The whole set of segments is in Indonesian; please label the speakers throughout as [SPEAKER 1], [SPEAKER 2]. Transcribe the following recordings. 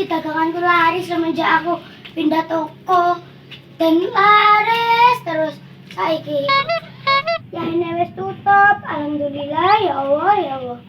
[SPEAKER 1] iki daganganku laris semenjak aku pindah toko dan laris terus saiki. Ya ini wis tutup. Alhamdulillah ya Allah ya Allah.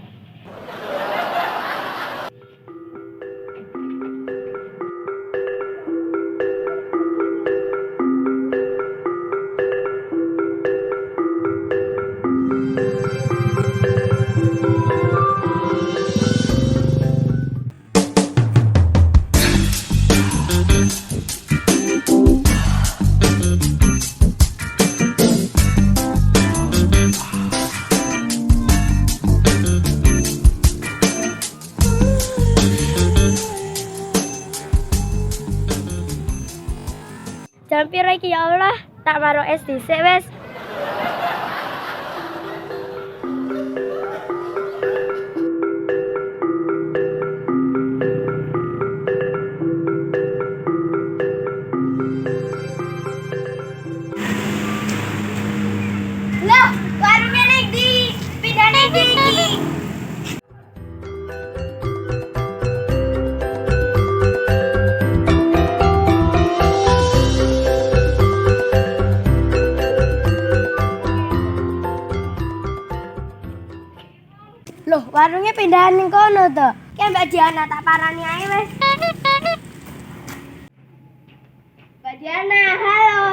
[SPEAKER 2] Jam piro iki ya Allah? Tak maro es dhisik wis.
[SPEAKER 1] Loh, warungnya ning ndi? Pindah ning ndi iki?
[SPEAKER 2] Loh, warungnya pindahan ning kono to. Ki Mbak Diana tak parani ae wis. Mbak Diana, halo.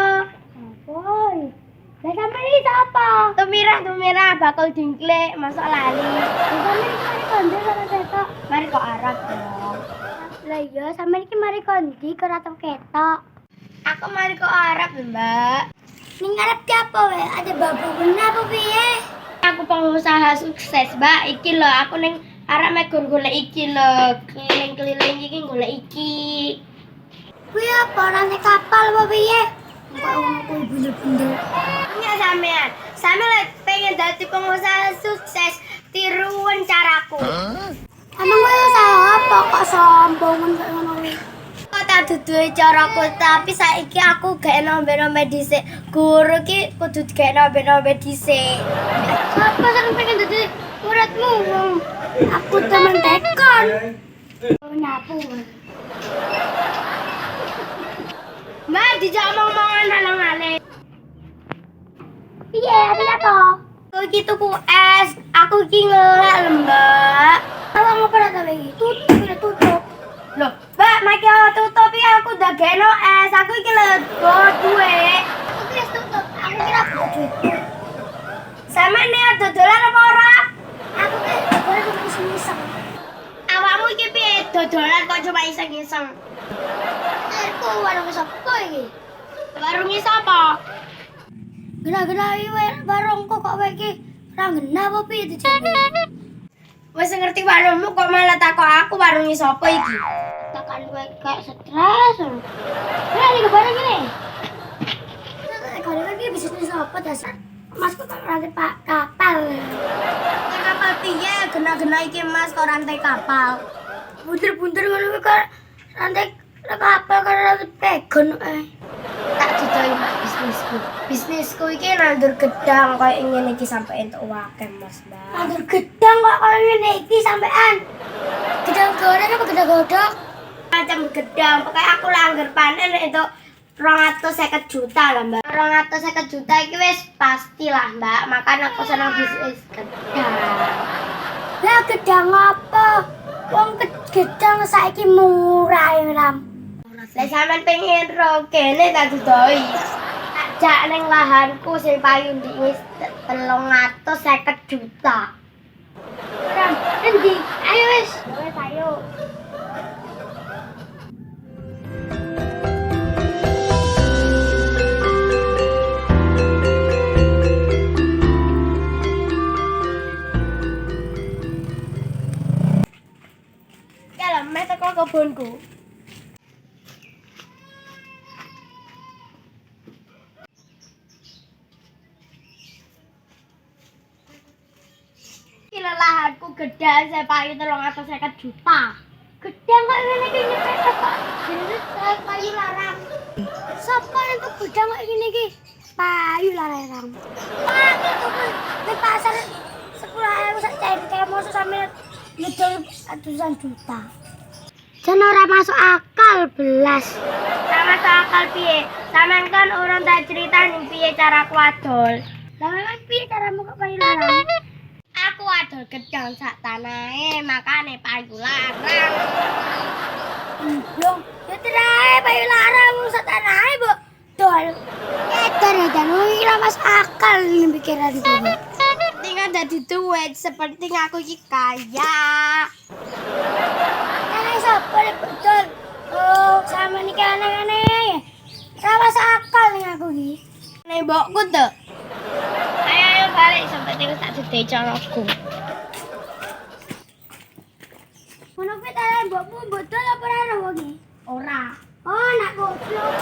[SPEAKER 1] Apoi. Lah sampeyan iki sapa?
[SPEAKER 2] Tumirah bakal dingklik, masuk lali.
[SPEAKER 1] Sampeyan iki mari kondi karo ketok.
[SPEAKER 2] Mari kok Arab dong.
[SPEAKER 1] Lah iya, sampeyan iki mari kondi karo ketok ketok.
[SPEAKER 2] Aku mari kok Arab, Mbak.
[SPEAKER 1] Ning ngarep ki apa wae? Ada babu bener apa piye?
[SPEAKER 2] Aku pengusaha sukses, Mbak. Iki lho, aku ning arep megur golek iki lho. Keliling-keliling iki golek iki.
[SPEAKER 1] Kuwi apa rane kapal apa piye? Kok ngono kuwi bener-bener.
[SPEAKER 2] Enggak sampean. Sampean pengen dadi pengusaha sukses, tiruan caraku.
[SPEAKER 1] Emang kowe usaha apa kok sombongan kayak ngono kuwi?
[SPEAKER 2] Kok tak duduhi caraku, tapi saiki aku gak nombe-nombe dhisik. Guru ki kudu gak nombe-nombe dhisik.
[SPEAKER 1] Siapa sing pengen dadi muridmu? Aku temen tekon. Nyapu.
[SPEAKER 2] Mbak, dijak omong-omongan halang-halang.
[SPEAKER 1] Piye, ada apa?
[SPEAKER 2] Aku iki tuku es, aku iki ngelak lho, Mbak.
[SPEAKER 1] Apa mau pada ta iki? Tutup.
[SPEAKER 2] Loh, Mbak, maki tutup iki aku udah geno es, aku iki lho duwe.
[SPEAKER 1] Aku wis tutup. Aku kira duit.
[SPEAKER 2] Sama nih dodolan apa ora?
[SPEAKER 1] Aku boleh cuma iseng-iseng.
[SPEAKER 2] Awakmu iki piye dodolan kok cuma iseng-iseng?
[SPEAKER 1] Aku warung sapa iki?
[SPEAKER 2] Warunge sapa?
[SPEAKER 1] Gena-gena iki warungku kok wae iki ora ngena apa piye dijane?
[SPEAKER 2] Wis ngerti warungmu kok malah takok aku warunge sapa iki?
[SPEAKER 1] Tekan kowe kayak stres. Ora iki barang ini. Kalau lagi bisnis apa dasar? Mas kok rantai pak kapal.
[SPEAKER 2] Rantai kapal piye? Gena-gena iki Mas kok rantai kapal.
[SPEAKER 1] Bunter-bunter ngono kuwi kok rantai kapal karo rantai pegon
[SPEAKER 2] Tak didoi Mbak bisnisku. Bisnisku iki nandur gedang koyo ngene iki sampe entuk akeh Mas, Mbak.
[SPEAKER 1] Nandur gedang kok kaya ngene iki sampean. Gedang goreng apa gedang godhog?
[SPEAKER 2] Macam gedang, pokoknya aku langgar panen itu 250 juta lah Mbak. 250 juta iki wis pastilah Mbak, makanya aku seneng bisnis gedang.
[SPEAKER 1] Lah gedang apa? Wong gedang saiki murah Ram.
[SPEAKER 2] Lah sampean pengen ro kene tak didoi. Jak ning lahanku sing payu ndiki 350 juta.
[SPEAKER 1] Ram, endi? Ayo wis.
[SPEAKER 2] Wes ayo. Kalau mes teko kebunku. Kira lahanku gede, saya payu 350 juta.
[SPEAKER 1] Gedang kok ngene iki nyepet kok. Jenis payu larang. Sapa itu gedang kok ngene iki? Payu larang. Wah, itu di pasar 10.000 sak cair kayak mau sampe ngedol ratusan juta. Jan ora masuk akal belas.
[SPEAKER 2] Sama akal piye? Sampeyan kan orang tak cerita ning piye cara aku adol.
[SPEAKER 1] Lah memang piye caramu kok payu larang?
[SPEAKER 2] Aku adol gedang sak tanahe, makane payu larang.
[SPEAKER 1] Yo, ya terae payu larang sak tanahe, Bu. Dol. Edan ya Jan, iki ora masuk akal ini pikiranku.
[SPEAKER 2] Tinggal jadi duit seperti aku iki kaya.
[SPEAKER 1] Aneh sapa nek betul. Oh, sama nih aneh-aneh. Ora masuk akal nih aku iki.
[SPEAKER 2] Nek mbokku tuh. Ayo balik sampai tinggal tak sedih caraku.
[SPEAKER 1] Ngono kuwi ta mbokmu betul apa ora iki?
[SPEAKER 2] Ora.
[SPEAKER 1] Oh, nak goblok.